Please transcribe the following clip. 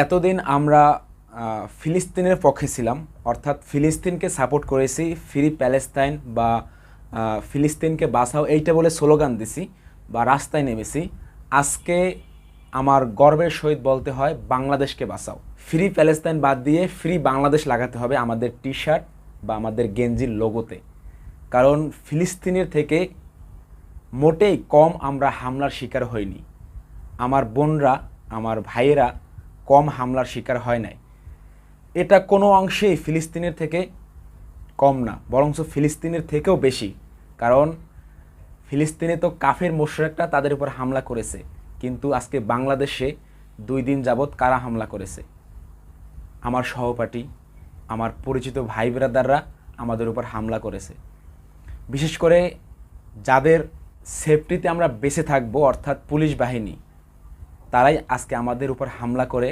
এতদিন আমরা ফিলিস্তিনের পক্ষে ছিলাম, অর্থাৎ ফিলিস্তিনকে সাপোর্ট করেছি, ফ্রি প্যালেস্তাইন বা ফিলিস্তিনকে বাঁচাও এইটা বলে স্লোগান দিছি বা রাস্তায় নেমেছি। আজকে আমার গর্বের সহিত বলতে হয় বাংলাদেশকে বাঁচাও। ফ্রি প্যালেস্তাইন বাদ দিয়ে ফ্রি বাংলাদেশ লাগাতে হবে আমাদের টি শার্ট বা আমাদের গেঞ্জির লোগোতে। কারণ ফিলিস্তিনের থেকে মোটেই কম আমরা হামলার শিকার হইনি। আমার বোনরা, আমার ভাইয়েরা কম হামলার শিকার হয় নাই। এটা কোনো অংশেই ফিলিস্তিনের থেকে কম না, বরঞ্চ ফিলিস্তিনের থেকেও বেশি। কারণ ফিলিস্তিনে তো কাফের মোশরেকরা তাদের উপর হামলা করেছে, কিন্তু আজকে বাংলাদেশে 2 দিন যাবৎ কারা হামলা করেছে? আমার সহপাঠী, আমার পরিচিত ভাই ব্রাদাররা আমাদের উপর হামলা করেছে। বিশেষ করে যাদের সেফটিতে আমরা বেঁচে থাকবো, অর্থাৎ পুলিশ বাহিনী, তারাই আজকে আমাদের উপর হামলা করে